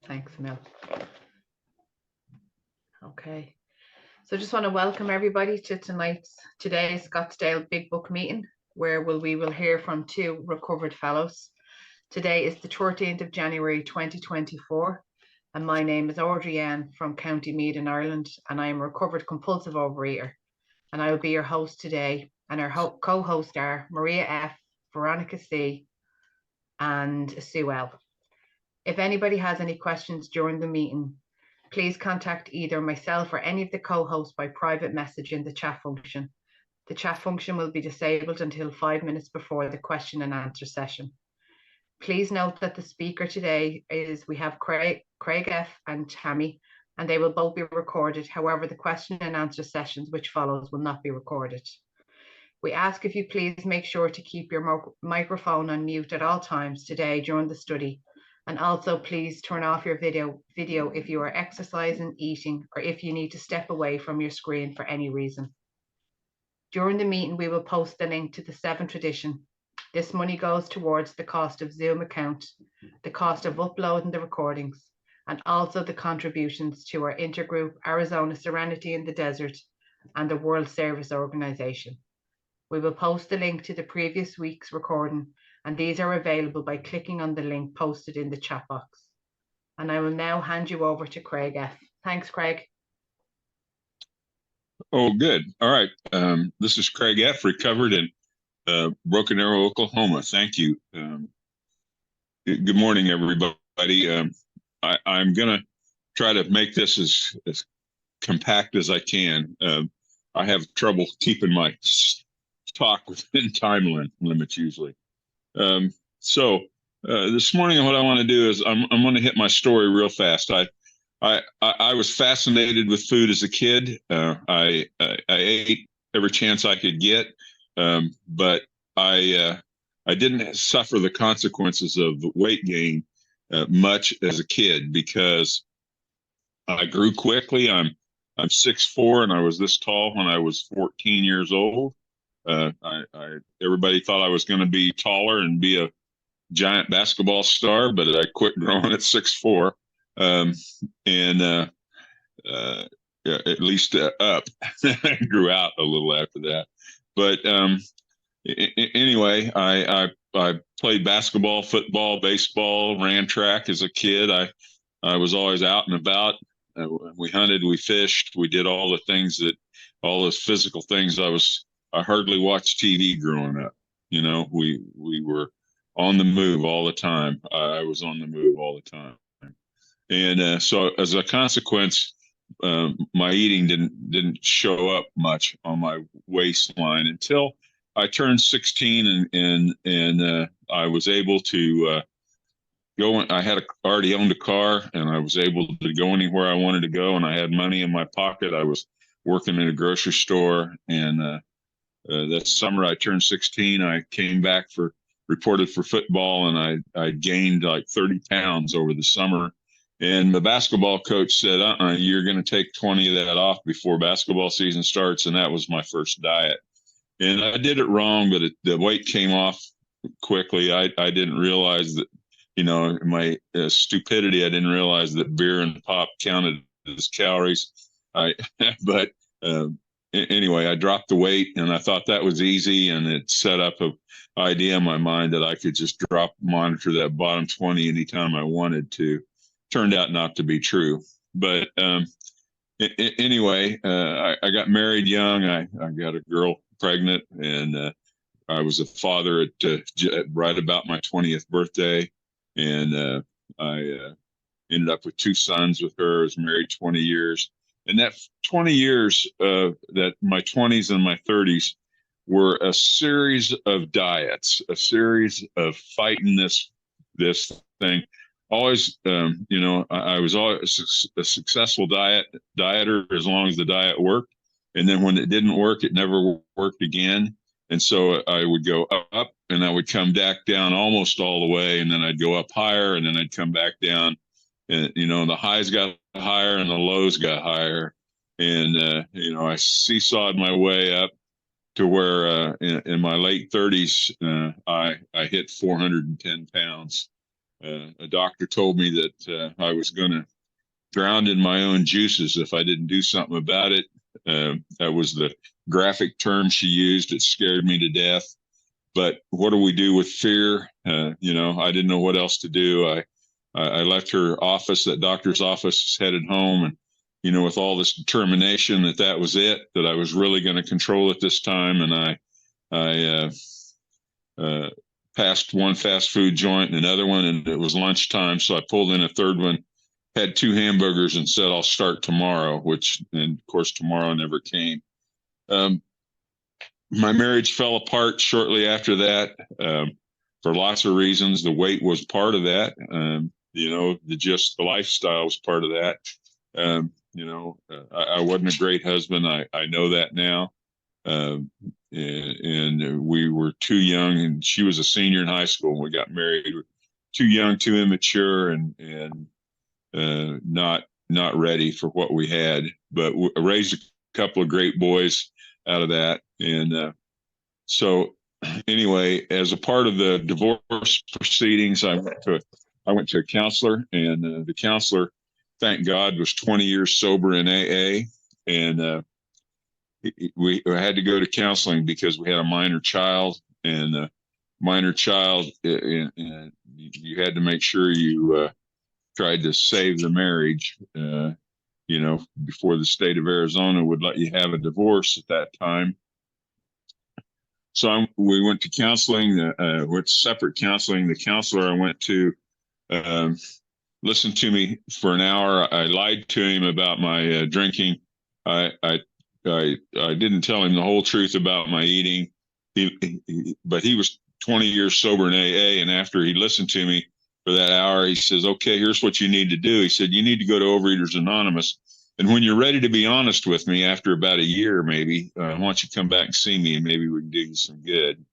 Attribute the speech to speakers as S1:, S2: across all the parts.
S1: Thanks, Mel. Okay. So just want to welcome everybody to today's Scottsdale Big Book meeting, where we will hear from two recovered fellows. Today is the 13th of January 2024, and my name is Audrey Ann from County Meath in Ireland, and I am a recovered compulsive overeater. And I will be your host today, and our co-hosts are Maria F., Veronica C., and Sue L. If anybody has any questions during the meeting, please contact either myself or any of the co-hosts by private message in the chat function. The chat function will be disabled until 5 minutes before the question and answer session. Please note that the speaker today we have Craig F. and Tammy, and they will both be recorded. However, the question and answer sessions which follows will not be recorded. We ask if you please make sure to keep your microphone on mute at all times today during the study. And also please turn off your video if you are exercising, eating, or if you need to step away from your screen for any reason. During the meeting, we will post the link to the 7th edition. This money goes towards the cost of Zoom account, the cost of uploading the recordings, and also the contributions to our intergroup Arizona Serenity in the Desert and the World Service Organization. We will post the link to the previous week's recording, and these are available by clicking on the link posted in the chat box. And I will now hand you over to Craig F. Thanks, Craig.
S2: Oh, good. All right. This is Craig F., recovered in Broken Arrow, Oklahoma. Thank you. Good morning, everybody. I'm going to try to make this as compact as I can. I have trouble keeping my talk within time limits usually. So this morning, what I want to do is I'm going to hit my story real fast. I was fascinated with food as a kid. I ate every chance I could get, but I didn't suffer the consequences of weight gain much as a kid because I grew quickly. I'm 6'4", and I was this tall when I was 14 years old. Everybody thought I was going to be taller and be a giant basketball star, but I quit growing at 6'4", at least up. I grew out a little after that. But anyway, I played basketball, football, baseball, ran track as a kid. I was always out and about. We hunted, we fished, we did all those physical things. I hardly watched TV growing up. You know, we were on the move all the time. I was on the move all the time. And so as a consequence, my eating didn't show up much on my waistline until I turned 16 and I was able to go. I had already owned a car, and I was able to go anywhere I wanted to go, and I had money in my pocket. I was working in a grocery store, and that summer I turned 16. I came back reported for football, and I gained like 30 pounds over the summer. And the basketball coach said, you're going to take 20 of that off before basketball season starts. And that was my first diet. And I did it wrong, but the weight came off quickly. I didn't realize that, my stupidity, I didn't realize that beer and pop counted as calories. But anyway, I dropped the weight, and I thought that was easy, and it set up an idea in my mind that I could just monitor that bottom 20 anytime I wanted to. Turned out not to be true. But anyway, I got married young. I got a girl pregnant, and I was a father at right about my 20th birthday. And I ended up with 2 sons with her. I was married 20 years. And that 20 years, that my 20s and my 30s were a series of diets, a series of fighting this thing. Always, I was always a successful dieter as long as the diet worked. And then when it didn't work, it never worked again. And so I would go up, and I would come back down almost all the way. And then I'd go up higher, and then I'd come back down. And, the highs got higher and the lows got higher. And, I seesawed my way up to where in my late 30s, I hit 410 pounds. A doctor told me that I was going to drown in my own juices if I didn't do something about it. That was the graphic term she used. It scared me to death. But what do we do with fear? I didn't know what else to do. I left her office, that doctor's office, headed home, and with all this determination that was it, that I was really going to control it this time. And I passed one fast food joint and another one, and it was lunchtime, so I pulled in a third one, had 2 hamburgers, and said I'll start tomorrow. And of course, tomorrow never came. My marriage fell apart shortly after that, for lots of reasons. The weight was part of that. The lifestyle was part of that. I wasn't a great husband. I know that now. And we were too young, and she was a senior in high school when we got married. We were too young, too immature, and not ready for what we had. But I raised a couple of great boys out of that. And so anyway, as a part of the divorce proceedings, I went to a counselor, and the counselor, thank God, was 20 years sober in AA. And we had to go to counseling because we had a minor child, and minor child, and you had to make sure you tried to save the marriage, before the state of Arizona would let you have a divorce at that time. So we went to counseling, with separate counseling. The counselor I went to listened to me for an hour. I lied to him about my drinking. I didn't tell him the whole truth about my eating. But he was 20 years sober in AA, and after he listened to me for that hour, he says, "Okay, here's what you need to do." He said, "You need to go to Overeaters Anonymous, and when you're ready to be honest with me, after about a year, maybe, why don't you come back and see me, and maybe we can do you some good."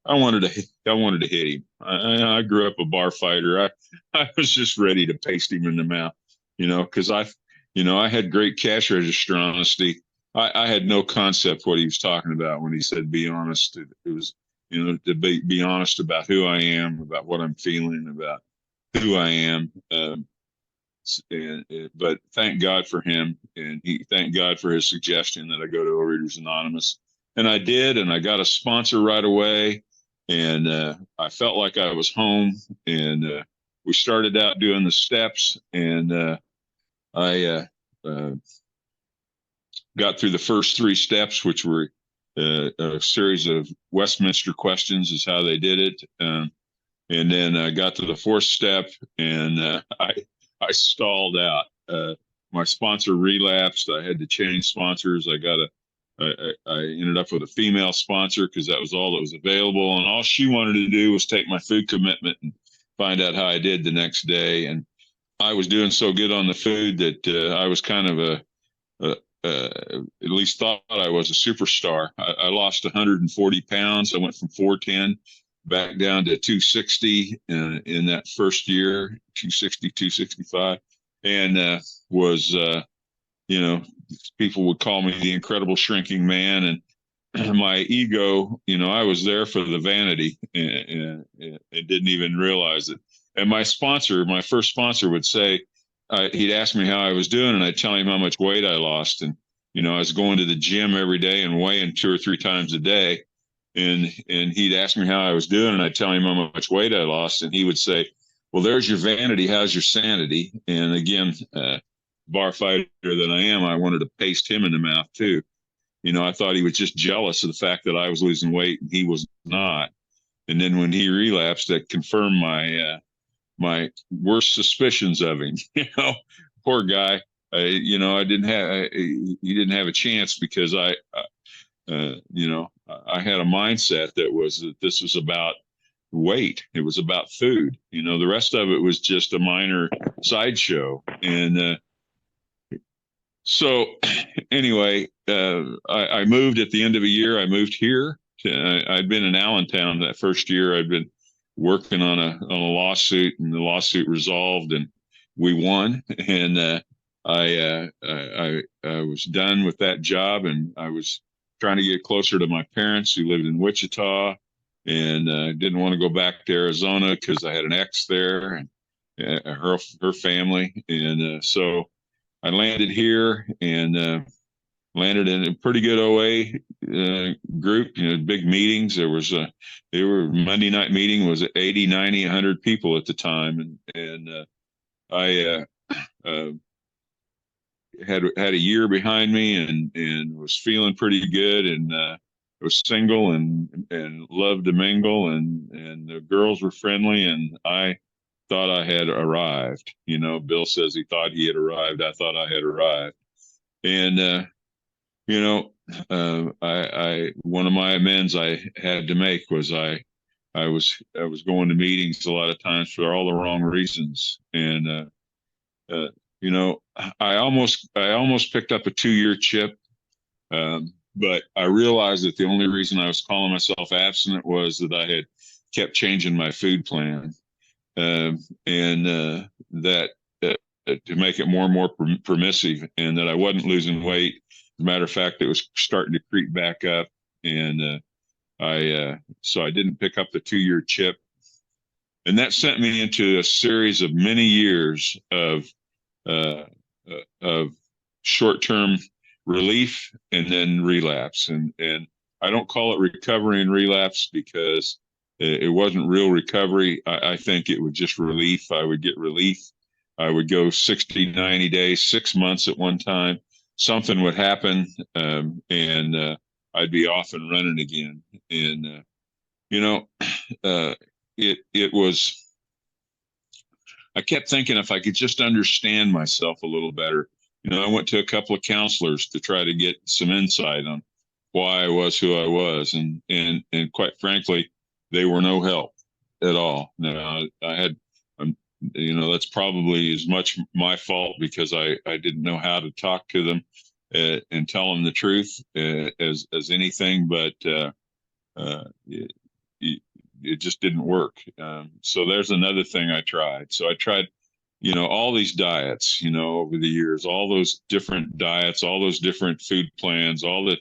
S2: I wanted to hit him. I grew up a bar fighter. I was just ready to paste him in the mouth, because I had great cash register honesty. I had no concept what he was talking about when he said be honest. It was, to be honest about who I am, about what I'm feeling, about who I am. But thank God for him, and thank God for his suggestion that I go to Overeaters Anonymous. And I did, and I got a sponsor right away, and I felt like I was home. And we started out doing the steps, and I got through the first 3 steps, which were a series of Westminster questions, is how they did it. And then I got to the 4th step, and I stalled out. My sponsor relapsed. I had to change sponsors. I ended up with a female sponsor because that was all that was available. And all she wanted to do was take my food commitment and find out how I did the next day. And I was doing so good on the food that I was kind of at least thought I was a superstar. I lost 140 pounds. I went from 410 back down to 260 in that first year, 260, 265, and was, people would call me the incredible shrinking man. And my ego, I was there for the vanity, and didn't even realize it. And my first sponsor would say, he'd ask me how I was doing, and I'd tell him how much weight I lost. And, I was going to the gym every day and weighing 2 or 3 times a day. And he'd ask me how I was doing, and I'd tell him how much weight I lost. And he would say, "Well, there's your vanity. How's your sanity?" And again, bar fighter that I am, I wanted to paste him in the mouth too. I thought he was just jealous of the fact that I was losing weight and he was not. And then when he relapsed, that confirmed my worst suspicions of him. Poor guy. He didn't have a chance, because I had a mindset that this was about weight. It was about food. The rest of it was just a minor sideshow. And so anyway, I moved at the end of a year. I moved here. I'd been in Allentown that first year. I'd been working on a lawsuit, and the lawsuit resolved, and we won. And I was done with that job, and I was trying to get closer to my parents who lived in Wichita. and didn't want to go back to Arizona because I had an ex there and her family, and so I landed here and landed in a pretty good OA group. Big meetings. They were Monday night meeting was 80, 90, 100 people at the time, and I had a year behind me and was feeling pretty good, and was single and loved to mingle, and the girls were friendly, and I thought I had arrived. Bill says he thought he had arrived. I thought I had arrived, and I one of my amends I had to make was I was going to meetings a lot of times for all the wrong reasons, and uh, I almost picked up a 2-year chip, but I realized that the only reason I was calling myself abstinent was that I had kept changing my food plan, and that to make it more and more permissive, and that I wasn't losing weight. As a matter of fact, it was starting to creep back up, and so I didn't pick up the 2-year chip, and that sent me into a series of many years of short-term relief and then relapse, and I don't call it recovery and relapse because it wasn't real recovery. I think it was just relief. I would get relief. I would go 60, 90 days, 6 months at one time. Something would happen, and I'd be off and running again. And it was. I kept thinking if I could just understand myself a little better. I went to a couple of counselors to try to get some insight on why I was who I was, and quite frankly, they were no help at all. Now, I had, that's probably as much my fault because I didn't know how to talk to them and tell them the truth as anything, but it just didn't work. So there's another thing I tried. So I tried, all these diets, over the years, all those different diets, all those different food plans, all that,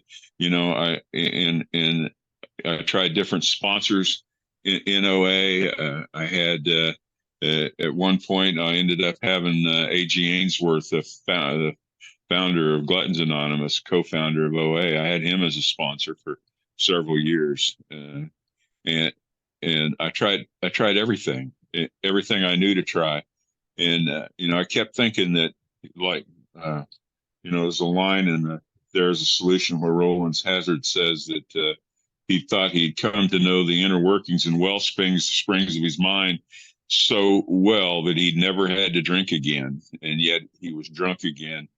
S2: I tried different sponsors in OA. I had, at one point, I ended up having A.G. Ainsworth, the founder of Gluttons Anonymous, co-founder of OA. I had him as a sponsor for several years. And I tried everything I knew to try. And, I kept thinking that, like, there's a line in There's a Solution where Roland Hazard says that he thought he'd come to know the inner workings and well springs of his mind so well that he'd never had to drink again. And yet he was drunk again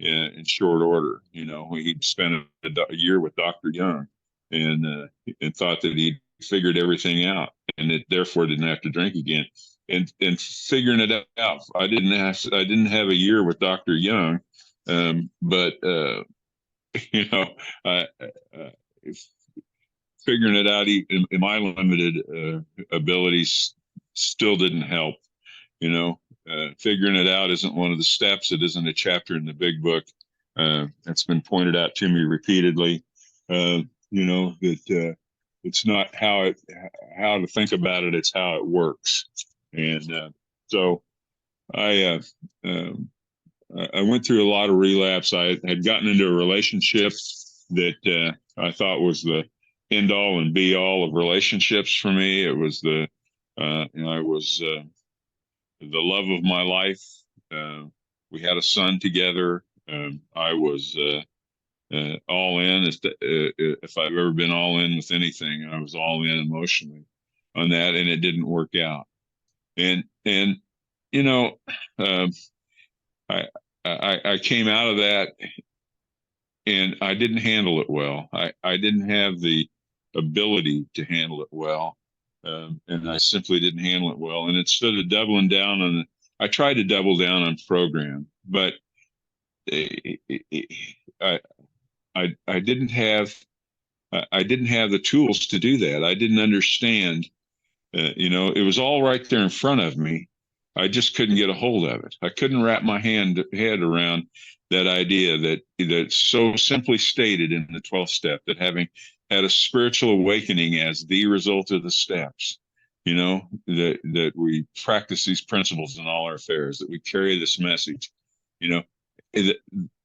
S2: in short order. He'd spent a year with Dr. Young and thought that he'd figured everything out and it therefore didn't have to drink again. And figuring it out, I didn't have a year with Dr. Young, but figuring it out in my limited abilities still didn't help. Figuring it out isn't one of the steps. It isn't a chapter in the big book. That's been pointed out to me repeatedly. That it's not how to think about it. It's how it works. And so I went through a lot of relapse. I had gotten into a relationship that I thought was the end all and be all of relationships for me. It was I was the love of my life. We had a son together. I was all in. If I've ever been all in with anything, I was all in emotionally on that, and it didn't work out. And I came out of that, and I didn't handle it well. I didn't have the ability to handle it well, and I simply didn't handle it well. And instead of doubling down on I tried to double down on program, but I didn't have the tools to do that. I didn't understand. It was all right there in front of me. I just couldn't get a hold of it. I couldn't wrap my head around that idea that so simply stated in the 12th step, that having had a spiritual awakening as the result of the steps. That we practice these principles in all our affairs, that we carry this message.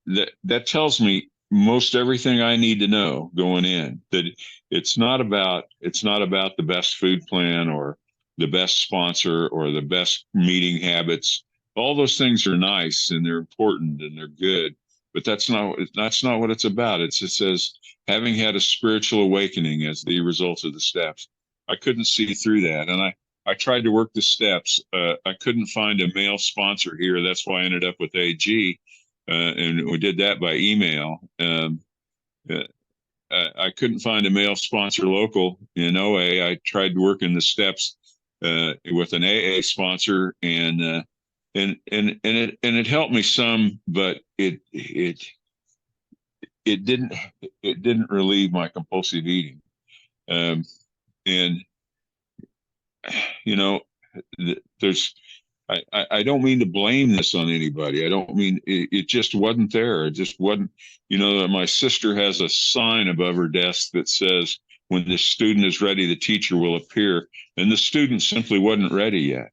S2: That tells me most everything I need to know going in. That it's not about the best food plan or the best sponsor or the best meeting habits. All those things are nice and they're important and they're good, but that's not what it's about. It says, having had a spiritual awakening as the result of the steps. I couldn't see through that, and I tried to work the steps. I couldn't find a male sponsor here. That's why I ended up with AG, and we did that by email. I couldn't find a male sponsor local in OA. I tried working the steps with an AA sponsor, and it helped me some, but it didn't relieve my compulsive eating. And there's I don't mean to blame this on anybody. I don't mean it just wasn't there. It just wasn't. My sister has a sign above her desk that says, when the student is ready, the teacher will appear. And the student simply wasn't ready yet.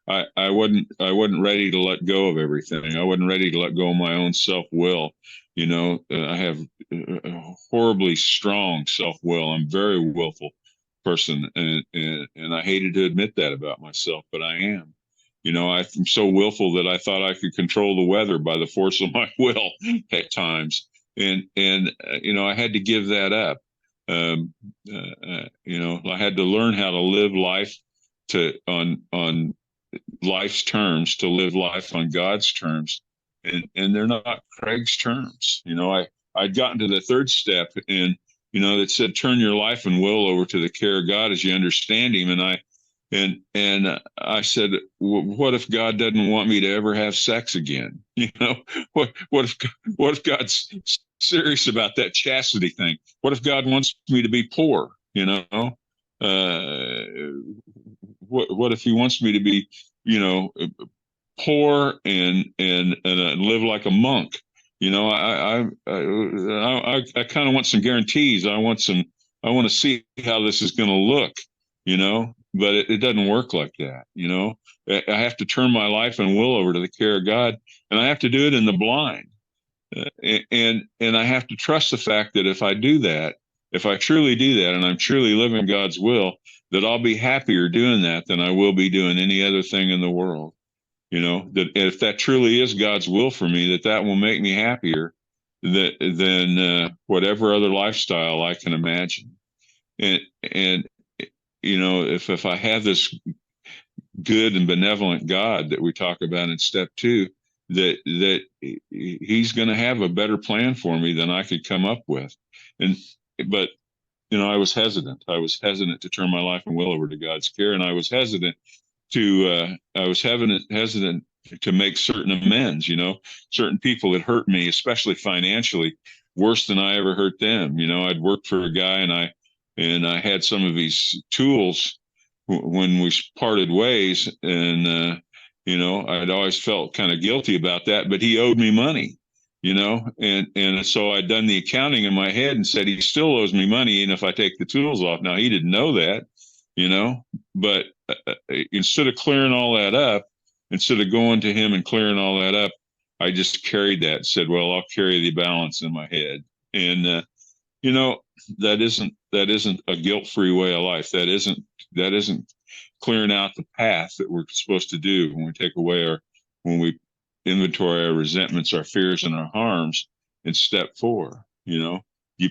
S2: I wasn't ready to let go of everything. I wasn't ready to let go of my own self-will. I have a horribly strong self-will. I'm very willful person, and I hated to admit that about myself, but I am. I'm so willful that I thought I could control the weather by the force of my will at times, and I had to give that up. I had to learn how to live life on life's terms, to live life on God's terms, and they're not Craig's terms. I'd gotten to the third step, and that said, turn your life and will over to the care of God as you understand Him. And I said, what if God doesn't want me to ever have sex again? What if God's serious about that chastity thing? What if God wants me to be poor? What if He wants me to be, poor and live like a monk? I kind of want some guarantees. I want to see how this is going to look, but it doesn't work like that. I have to turn my life and will over to the care of God, and I have to do it in the blind. And I have to trust the fact that if I do that, if I truly do that, and I'm truly living God's will, that I'll be happier doing that than I will be doing any other thing in the world. That if that truly is God's will for me, that will make me happier than whatever other lifestyle I can imagine. And if I have this good and benevolent God that we talk about in step 2, that He's going to have a better plan for me than I could come up with. But I was hesitant. I was hesitant to turn my life and will over to God's care, and I was hesitant to make certain amends. Certain people that hurt me, especially financially, worse than I ever hurt them. I'd worked for a guy, and I had some of these tools when we parted ways, and I'd always felt kind of guilty about that, but he owed me money. And so I'd done the accounting in my head and said, he still owes me money, even if I take the tools off. Now, he didn't know that, but instead of clearing all that up, instead of going to him and clearing all that up, I just carried that and said, well, I'll carry the balance in my head. And, that isn't a guilt-free way of life. That isn't clearing out the path that we're supposed to do when we inventory our resentments, our fears, and our harms in step 4. You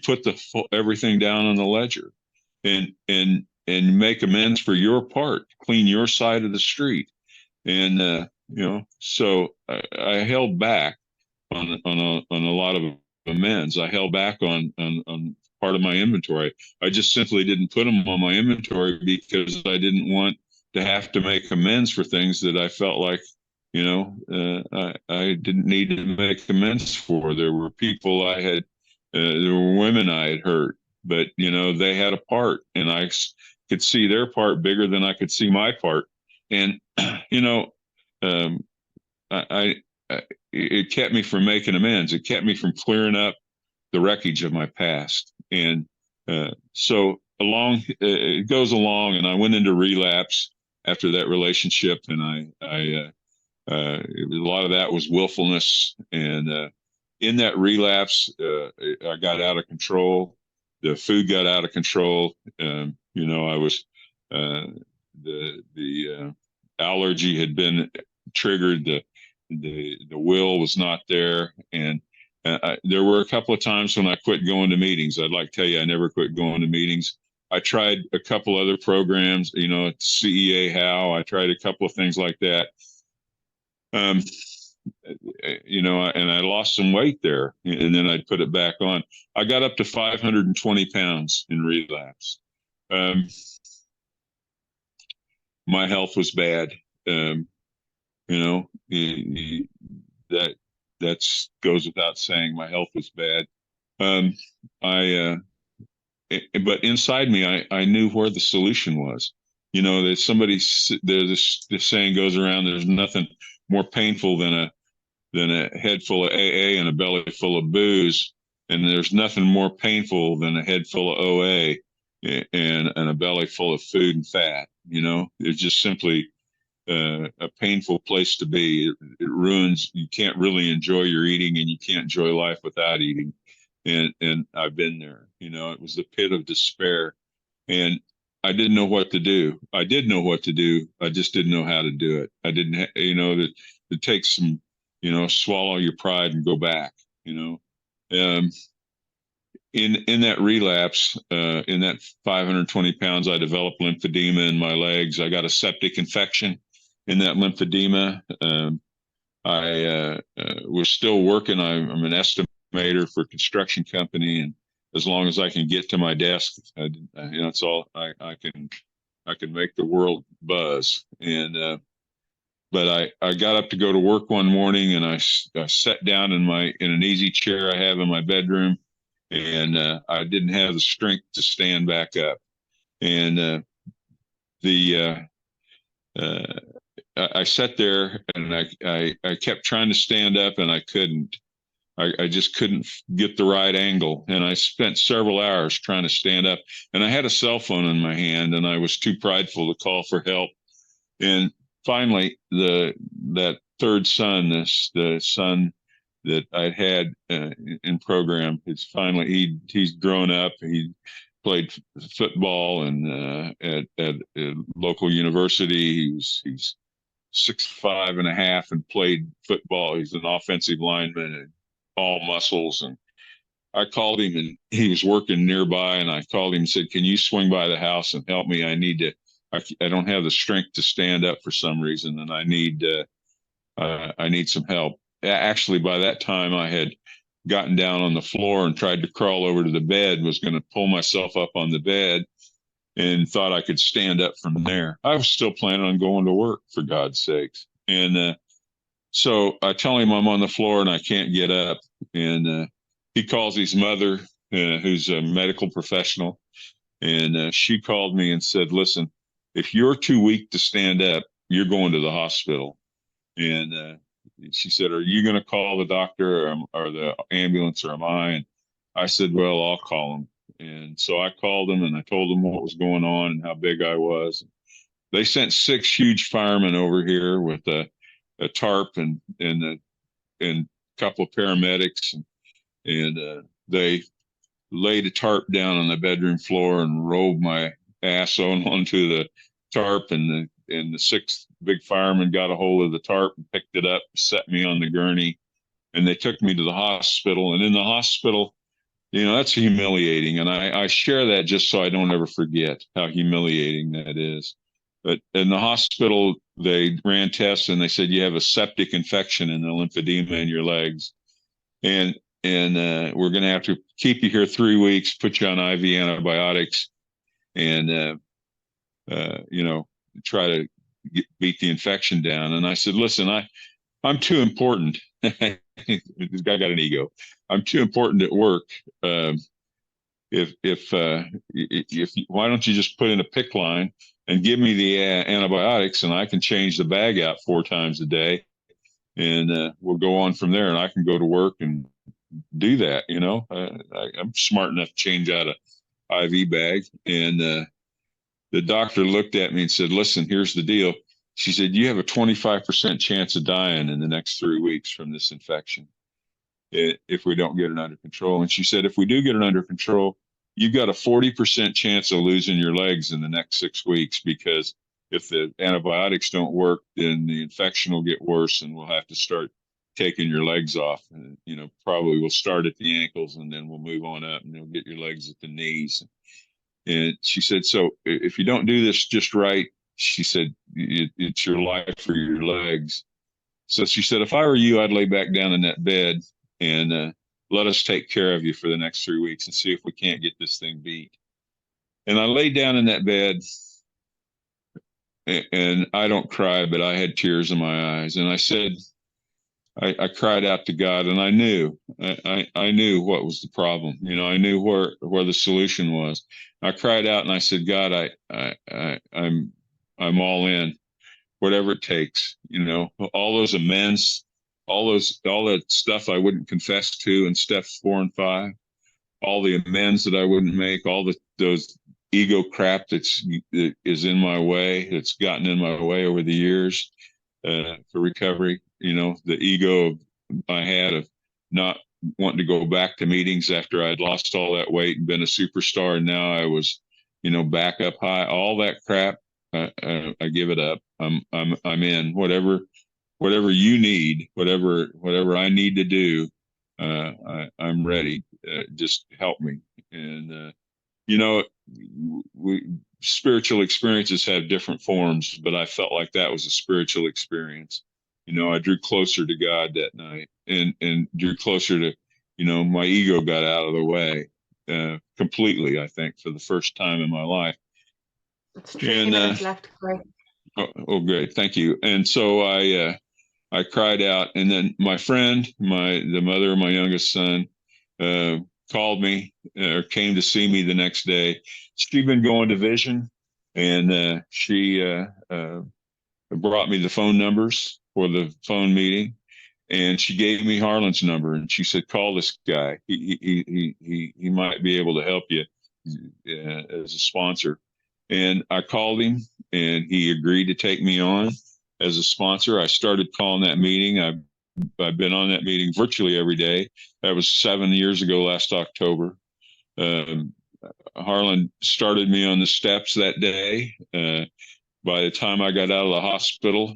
S2: put everything down on the ledger and make amends for your part, clean your side of the street. And so I held back on a lot of amends. I held back on part of my inventory. I just simply didn't put them on my inventory because I didn't want to have to make amends for things that I felt like I didn't need to make amends for. There were people there were women I had hurt, but they had a part, and I could see their part bigger than I could see my part. And it kept me from making amends. It kept me from clearing up the wreckage of my past. And So it goes along, and I went into relapse after that relationship, and a lot of that was willfulness, and in that relapse, I got out of control. The food got out of control. I was the allergy had been triggered. The will was not there, and there were a couple of times when I quit going to meetings. I'd like to tell you, I never quit going to meetings. I tried a couple other programs, CEA How. I tried a couple of things like that. And I lost some weight there, and then I'd put it back on. I got up to 520 pounds in relapse. My health was bad. That goes without saying. My health was bad. But inside me, I knew where the solution was. There's this saying goes around: there's nothing more painful than a head full of AA and a belly full of booze, and there's nothing more painful than a head full of OA and a belly full of food and fat. It's just simply a painful place to be. It ruins. You can't really enjoy your eating, and you can't enjoy life without eating. And I've been there. It was the pit of despair, and I didn't know what to do. I did know what to do. I just didn't know how to do it. I didn't, that it takes some, swallow your pride and go back. In that relapse, in that 520 pounds, I developed lymphedema in my legs. I got a septic infection in that lymphedema. I was still working. I'm an estimator for a construction company, and as long as I can get to my desk, it's all I can make the world buzz. And but I got up to go to work one morning, and I sat down in an easy chair I have in my bedroom, and I didn't have the strength to stand back up. And I sat there, and I kept trying to stand up, and I couldn't. I just couldn't get the right angle. And I spent several hours trying to stand up. And I had a cell phone in my hand, and I was too prideful to call for help. And finally, that third son, the son that I'd had in program, he's grown up. He played football and at a local university. He's 6'5.5" and played football. He's an offensive lineman and all muscles. And I called him, and he was working nearby, and I called him and said, "Can you swing by the house and help me? I don't have the strength to stand up for some reason, and I need some help." Actually, by that time, I had gotten down on the floor and tried to crawl over to the bed, was going to pull myself up on the bed, and thought I could stand up from there. I was still planning on going to work, for God's sakes. And so I tell him I'm on the floor and I can't get up. And he calls his mother, who's a medical professional. And she called me and said, "Listen, if you're too weak to stand up, you're going to the hospital." And she said, "Are you going to call the doctor or the ambulance, or am I?" And I said, "Well, I'll call them." And so I called them, and I told them what was going on and how big I was. They sent 6 huge firemen over here with a tarp and a couple of paramedics, and they laid a tarp down on the bedroom floor and rolled my ass onto the tarp, and the 6 big firemen got a hold of the tarp and picked it up, set me on the gurney, and they took me to the hospital. And in the hospital, that's humiliating. And I share that just so I don't ever forget how humiliating that is. But in the hospital, they ran tests, and they said, "You have a septic infection in the lymphedema in your legs. And we're going to have to keep you here 3 weeks, put you on IV antibiotics, and, try to beat the infection down." And I said, "Listen, I'm too important." This guy got an ego. "I'm too important at work. If why don't you just put in a PICC line and give me the antibiotics, and I can change the bag out 4 times a day, and we'll go on from there, and I can go to work and do that." I'm smart enough to change out IV bag. And the doctor looked at me and said, listen, here's the deal. She said, you have a 25% chance of dying in the next 3 weeks from this infection if we don't get it under control. And she said, if we do get it under control, you've got a 40% chance of losing your legs in the next 6 weeks, because if the antibiotics don't work, then the infection will get worse and we'll have to start taking your legs off. And, probably we'll start at the ankles and then we'll move on up and you'll get your legs at the knees. And she said, so if you don't do this just right, she said, it's your life or your legs. So she said, if I were you, I'd lay back down in that bed and let us take care of you for the next 3 weeks and see if we can't get this thing beat. And I laid down in that bed, and I don't cry, but I had tears in my eyes. And I said, I cried out to God, and I knew what was the problem. I knew where the solution was. I cried out and I said, God, I'm all in, whatever it takes. All those amends, all that stuff I wouldn't confess to in steps 4 and 5, all the amends that I wouldn't make, all those ego crap that is in my way, that's gotten in my way over the years for recovery. The ego I had of not wanting to go back to meetings after I'd lost all that weight and been a superstar, and now I was, back up high. All that crap, I give it up. I'm in. Whatever you need, whatever I need to do, I'm ready. Just help me. And spiritual experiences have different forms, but I felt like that was a spiritual experience. I drew closer to God that night, and drew closer to, my ego got out of the way completely, I think, for the first time in my life.
S1: It's 3 minutes left. Great.
S2: Oh, great. Thank you. And so I cried out, and then my friend, the mother of my youngest son, called me or came to see me the next day. She'd been going to Vision, and she brought me the phone numbers for the phone meeting, and she gave me Harlan's number, and she said, call this guy. He might be able to help you as a sponsor. And I called him, and he agreed to take me on as a sponsor. I started calling that meeting. I've been on that meeting virtually every day. That was 7 years ago, last October. Harlan started me on the steps that day. By the time I got out of the hospital,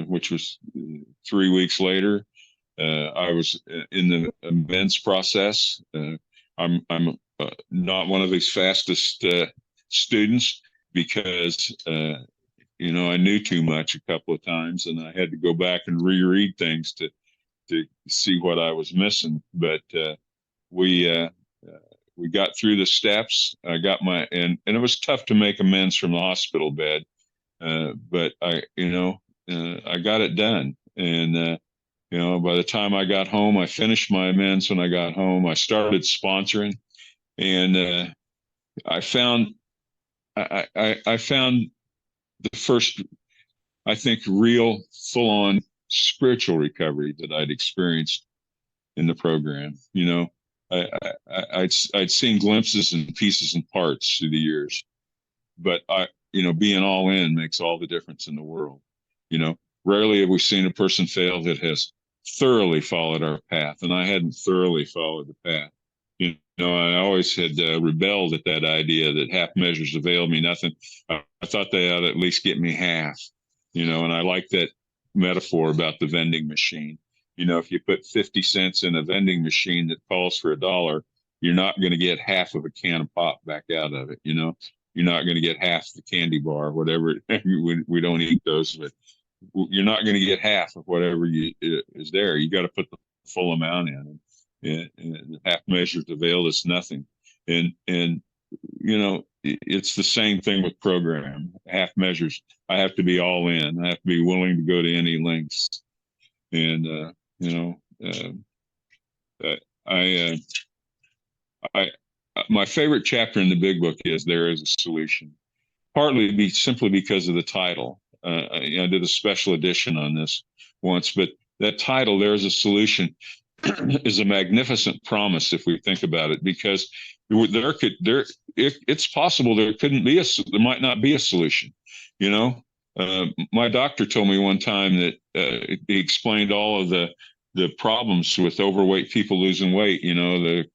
S2: which was 3 weeks later, I was in the amends process. I'm not one of his fastest students, because I knew too much a couple of times, and I had to go back and reread things to see what I was missing. But we got through the steps. I got and it was tough to make amends from the hospital bed, but I got it done. And by the time I got home, I finished my amends. When I got home, I started sponsoring, and I found the first, I think, real full-on spiritual recovery that I'd experienced in the program. I'd seen glimpses and pieces and parts through the years, but being all in makes all the difference in the world. Rarely have we seen a person fail that has thoroughly followed our path, and I hadn't thoroughly followed the path. I always had rebelled at that idea that half measures availed me nothing. I thought they ought to at least get me half, and I like that metaphor about the vending machine. If you put 50 cents in a vending machine that calls for $1, you're not going to get half of a can of pop back out of it. You're not going to get half the candy bar, whatever. We don't eat those, but you're not going to get half of whatever is there. You got to put the full amount in. And half measures availed us nothing. And it's the same thing with program. Half measures, I have to be all in. I have to be willing to go to any lengths. And my favorite chapter in the big book is There Is a Solution. Partly simply because of the title. I did a special edition on this once, but that title, There Is a Solution, is a magnificent promise if we think about it, because it's possible there couldn't be there might not be a solution. You know, my doctor told me one time that he explained all of the problems with overweight people losing weight. You know, the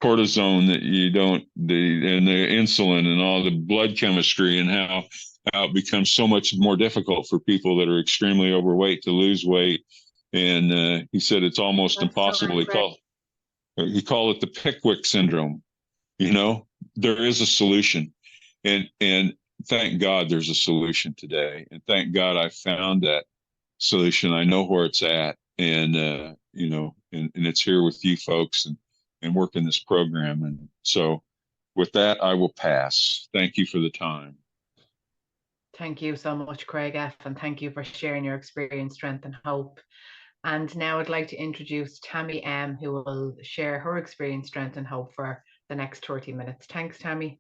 S2: cortisone that you don't and the insulin and all the blood chemistry, and how it becomes so much more difficult for people that are extremely overweight to lose weight. And he said it's almost
S1: That's so
S2: impossible.
S1: incredible.
S2: He called it the Pickwick syndrome. You know, there is a solution, and thank God there's a solution today, and thank God I found that solution. I know where it's at, and you know, and it's here with you folks, and working this program. And so with that, I will pass. Thank you for the time.
S1: Thank you so much, Craig F. And thank you for sharing your experience, strength, and hope. And now I'd like to introduce Tammy M, who will share her experience, strength, and hope for the next 30 minutes. Thanks, Tammy.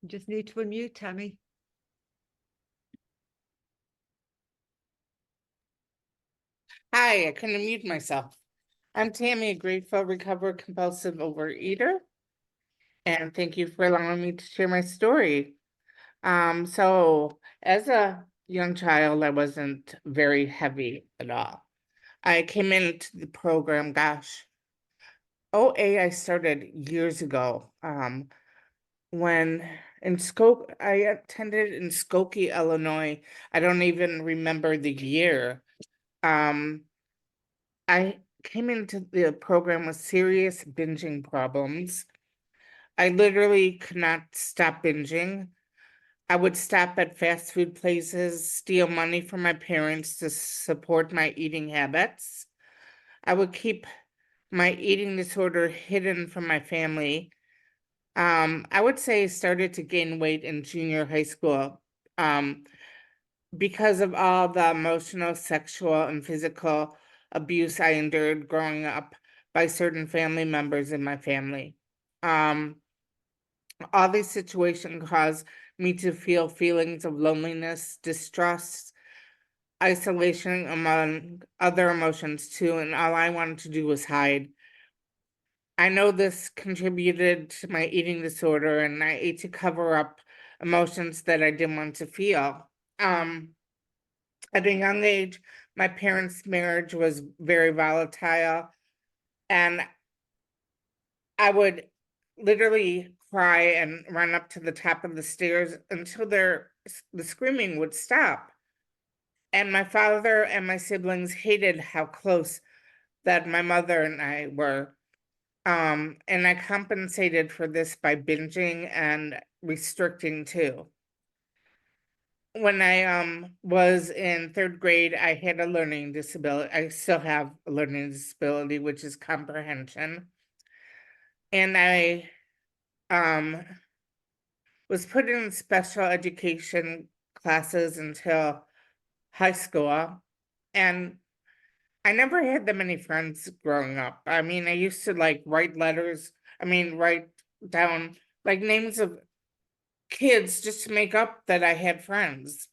S3: You just need to unmute, Tammy.
S4: Hi, I couldn't mute myself. I'm Tammy, a grateful, recovered, compulsive overeater. And thank you for allowing me to share my story. So as a young child, I wasn't very heavy at all. I came into the program, gosh, OA I started years ago. When I attended in Skokie, Illinois. I don't even remember the year. I came into the program with serious binging problems. I literally could not stop binging. I would stop at fast food places, steal money from my parents to support my eating habits. I would keep my eating disorder hidden from my family. I would say I started to gain weight in junior high school because of all the emotional, sexual, and physical abuse I endured growing up by certain family members in my family. All these situations caused me to feel feelings of loneliness, distrust, isolation, among other emotions too, and all I wanted to do was hide. I know this contributed to my eating disorder, and I ate to cover up emotions that I didn't want to feel. At a young age, my parents' marriage was very volatile, and I would literally cry and run up to the top of the stairs until the screaming would stop. And my father and my siblings hated how close that my mother and I were. And I compensated for this by binging and restricting too. When I was in third grade, I had a learning disability. I still have a learning disability, which is comprehension. And I was put in special education classes until high school. And I never had that many friends growing up. I mean, I used to like write down like names of kids just to make up that I had friends,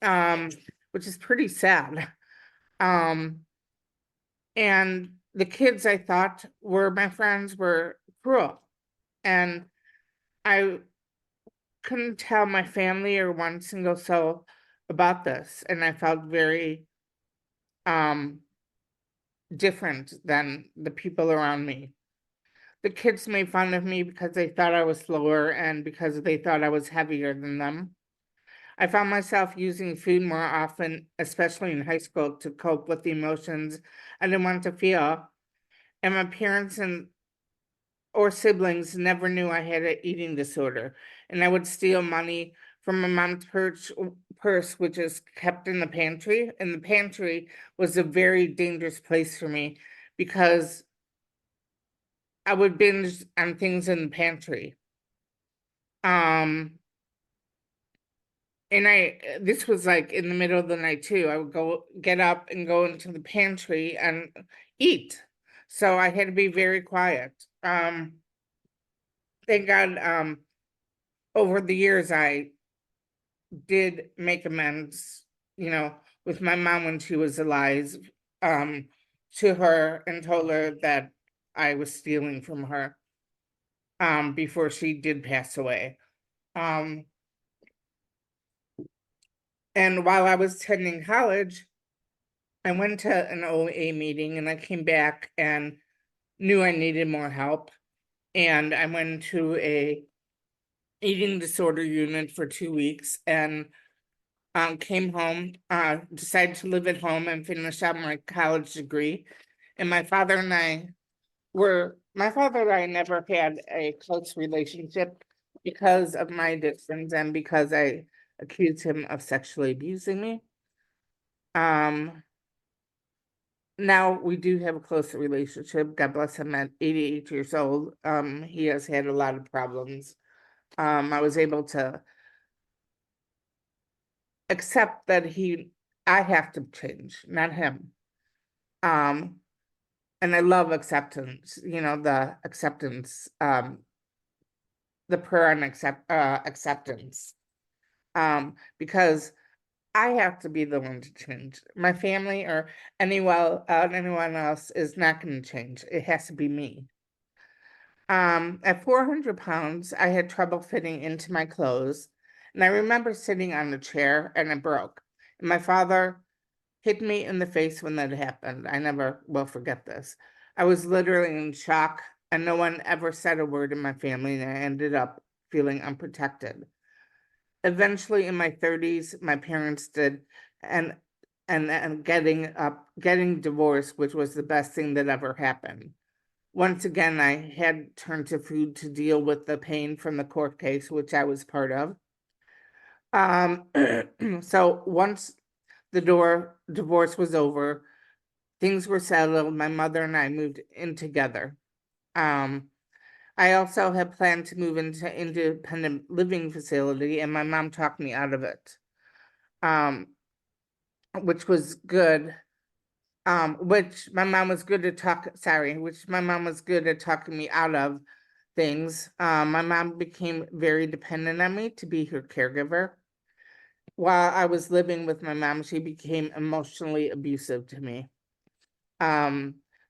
S4: which is pretty sad. And the kids I thought were my friends were cruel. And I couldn't tell my family or one single soul about this. And I felt very different than the people around me. The kids made fun of me because they thought I was slower and because they thought I was heavier than them. I found myself using food more often, especially in high school, to cope with the emotions I didn't want to feel. And my parents or siblings never knew I had an eating disorder. And I would steal money from my mom's purse, which is kept in the pantry. And the pantry was a very dangerous place for me because I would binge on things in the pantry. And this was like in the middle of the night too. I would get up and go into the pantry and eat. So I had to be very quiet. Thank God, over the years, I did make amends, with my mom when she was alive, to her and told her that I was stealing from her, before she did pass away. Um, and while I was attending college, I went to an OA meeting and I came back and knew I needed more help. And I went to a eating disorder unit for 2 weeks and came home, decided to live at home and finish out my college degree. And my father and I never had a close relationship because of my addictions and because I accused him of sexually abusing me. Now we do have a closer relationship. God bless him at 88 years old. He has had a lot of problems. I was able to accept that I have to change, not him. And I love acceptance, the acceptance, the prayer on acceptance. Because I have to be the one to change. My family or anyone else is not going to change. It has to be me. At 400 pounds, I had trouble fitting into my clothes, and I remember sitting on a chair and it broke. And my father hit me in the face when that happened. I never will forget this. I was literally in shock, and no one ever said a word in my family, and I ended up feeling unprotected. Eventually, in my 30s, my parents did, and getting divorced, which was the best thing that ever happened. Once again, I had turned to food to deal with the pain from the court case, which I was part of. So once the divorce was over, things were settled. My mother and I moved in together. I also had planned to move into independent living facility, and my mom talked me out of it, which was good. Which my mom was good at talking me out of things. My mom became very dependent on me to be her caregiver. While I was living with my mom, she became emotionally abusive to me.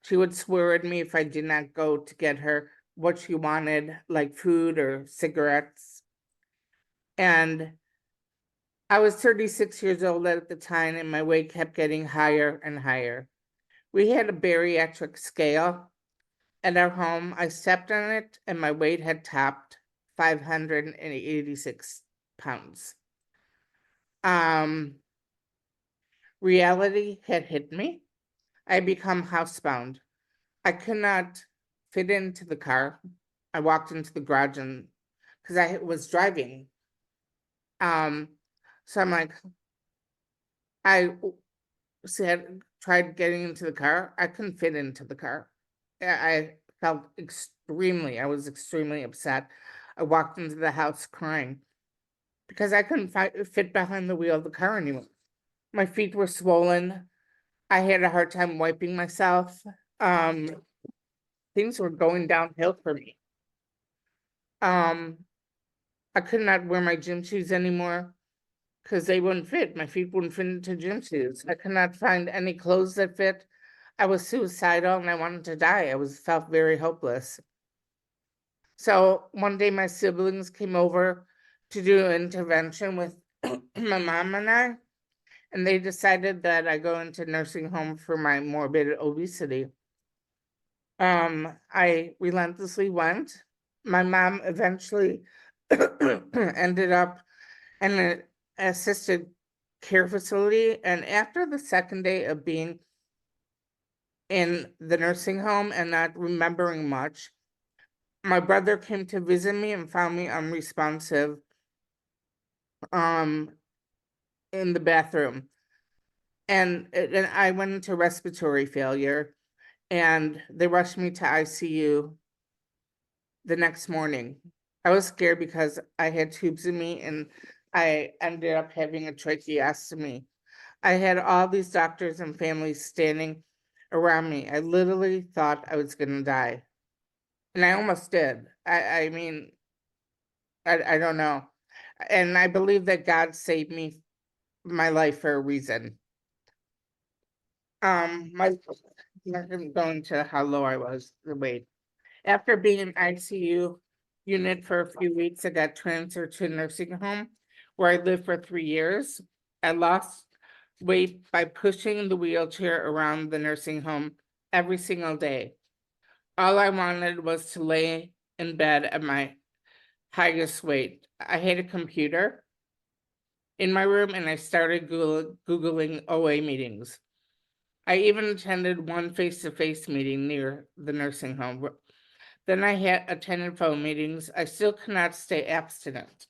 S4: She would swear at me if I did not go to get her what she wanted, like food or cigarettes. And I was 36 years old at the time, and my weight kept getting higher and higher. We had a bariatric scale at our home. I stepped on it, and my weight had topped 586 pounds. Reality had hit me. I had become housebound. I could not fit into the car. I walked into the garage and because I was driving. So I'm like, I tried getting into the car. I couldn't fit into the car. I was extremely upset. I walked into the house crying because I couldn't fit behind the wheel of the car anymore. My feet were swollen. I had a hard time wiping myself. Things were going downhill for me. I could not wear my gym shoes anymore because they wouldn't fit. My feet wouldn't fit into gym shoes. I could not find any clothes that fit. I was suicidal and I wanted to die. Felt very hopeless. So one day my siblings came over to do an intervention with my mom and I, and they decided that I go into nursing home for my morbid obesity. I relentlessly went. My mom eventually ended up in an assisted care facility, and after the second day of being in the nursing home and not remembering much, my brother came to visit me and found me unresponsive in the bathroom. And I went into respiratory failure, and they rushed me to ICU the next morning. I was scared because I had tubes in me and I ended up having a tracheostomy. I had all these doctors and families standing around me. I literally thought I was gonna die. And I almost did. I mean, I don't know. And I believe that God saved my life for a reason. I'm not gonna go into how low I was, the weight. After being in ICU unit for a few weeks, I got transferred to a nursing home where I lived for 3 years. I lost weight by pushing the wheelchair around the nursing home every single day. All I wanted was to lay in bed at my highest weight. I had a computer in my room and I started Googling OA meetings. I even attended one face-to-face meeting near the nursing home. Then I had attended phone meetings. I still cannot stay abstinent.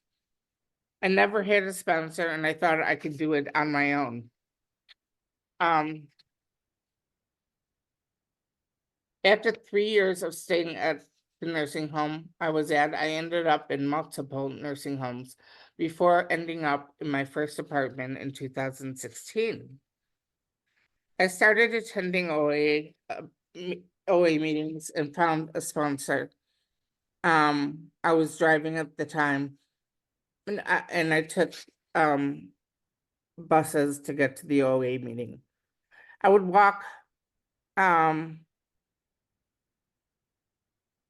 S4: I never had a sponsor and I thought I could do it on my own. After 3 years of staying at the nursing home I was at, I ended up in multiple nursing homes before ending up in my first apartment in 2016. I started attending OA meetings and found a sponsor. I was driving at the time, and I took buses to get to the OA meeting. I would walk out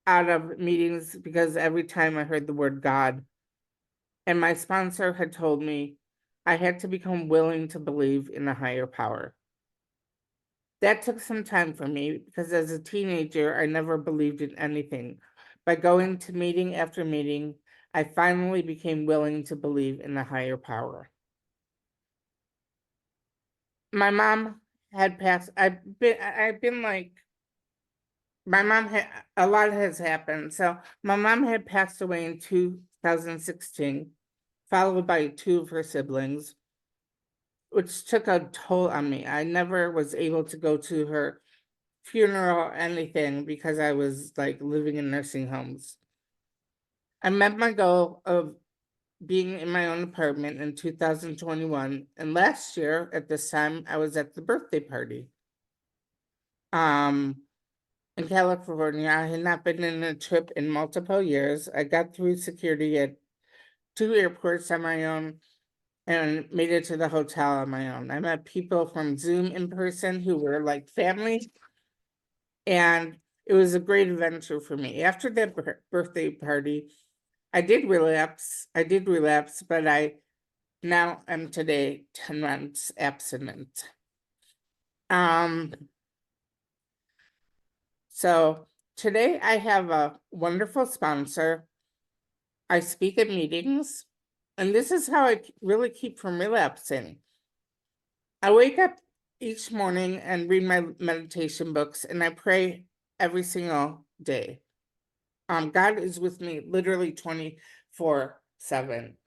S4: of meetings because every time I heard the word God, and my sponsor had told me I had to become willing to believe in a higher power. That took some time for me because as a teenager, I never believed in anything. By going to meeting after meeting, I finally became willing to believe in a higher power. My mom had passed. I've been like, my mom had, a lot has happened. So my mom had passed away in 2016, followed by two of her siblings, which took a toll on me. I never was able to go to her funeral or anything because I was like living in nursing homes. I met my goal of being in my own apartment in 2021, and last year at this time I was at the birthday party. In California, I had not been in a trip in multiple years. I got through security at 2 airports on my own and made it to the hotel on my own. I met people from Zoom in person who were like family, and it was a great adventure for me. After that birthday party, I did relapse, but I now am today 10 months abstinent. So today I have a wonderful sponsor. I speak at meetings, and this is how I really keep from relapsing. I wake up each morning and read my meditation books, and I pray every single day. God is with me literally 24/7.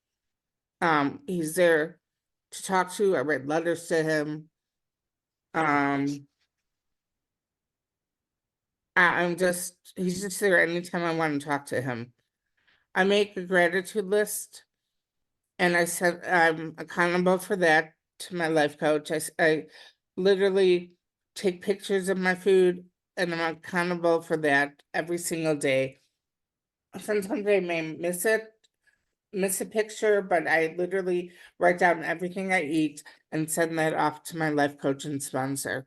S4: He's there to talk to. I write letters to him. He's just there anytime I want to talk to him. I make a gratitude list and I'm accountable for that to my life coach. I literally take pictures of my food and I'm accountable for that every single day. Sometimes I may miss a picture, but I literally write down everything I eat and send that off to my life coach and sponsor.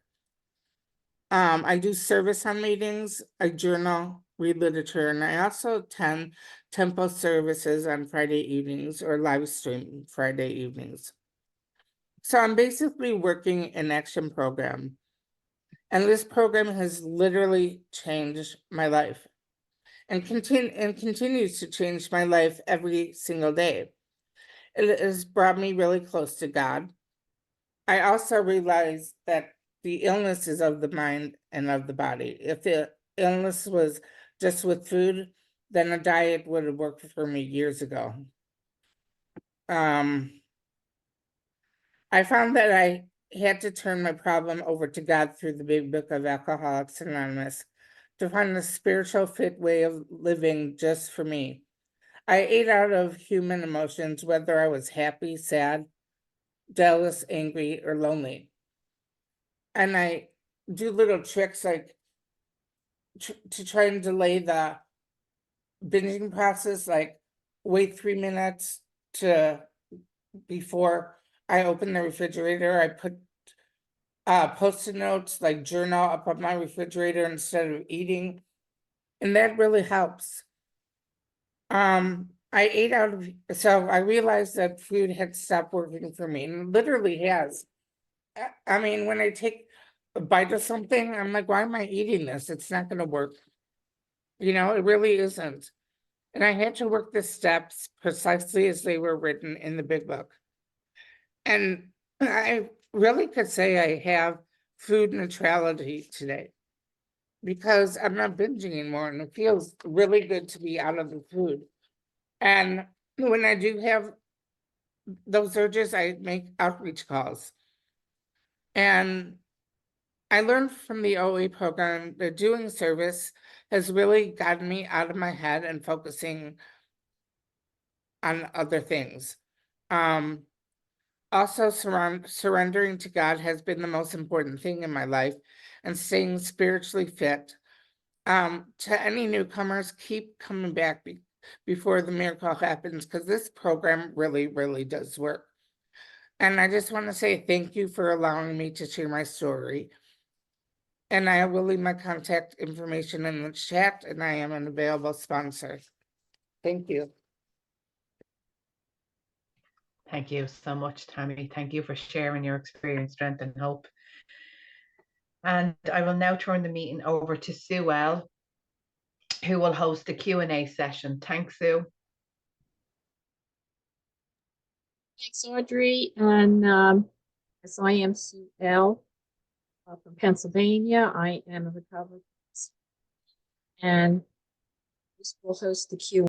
S4: I do service on meetings, I journal, read literature, and I also attend temple services on Friday evenings or live stream Friday evenings. So I'm basically working an action program, and this program has literally changed my life and continues to change my life every single day. It has brought me really close to God. I also realized that the illness is of the mind and of the body. If the illness was just with food, then a diet would have worked for me years ago. I found that I had to turn my problem over to God through the big book of Alcoholics Anonymous to find a spiritual fit way of living just for me. I ate out of human emotions, whether I was happy, sad, jealous, angry, or lonely. And I do little tricks like to try and delay the binging process, like wait 3 minutes to before I open the refrigerator. I put post-it notes like journal up on my refrigerator instead of eating, and that really helps. I ate out of, so I realized that food had stopped working for me, and it literally has. I mean, when I take a bite of something, I'm like, why am I eating this? It's not gonna work. You know, it really isn't. And I had to work the steps precisely as they were written in the big book. And I really could say I have food neutrality today, because I'm not binging anymore, and it feels really good to be out of the food. And when I do have those urges, I make outreach calls. And I learned from the OA program that doing service has really gotten me out of my head and focusing on other things. Also, surrendering to God has been the most important thing in my life, and staying spiritually fit. To any newcomers, keep coming back before the miracle happens, because this program really, really does work. And I just want to say thank you for allowing me to share my story. And I will leave my contact information in the chat, and I am an available sponsor. Thank you.
S1: Thank you so much, Tammy. Thank you for sharing your experience, strength, and hope. And I will now turn the meeting over to Sue L, who will host the Q&A session. Thanks, Sue.
S5: Thanks, Audrey. And as I am Sue L. From Pennsylvania, I am a recovered, and this will host the Q&A.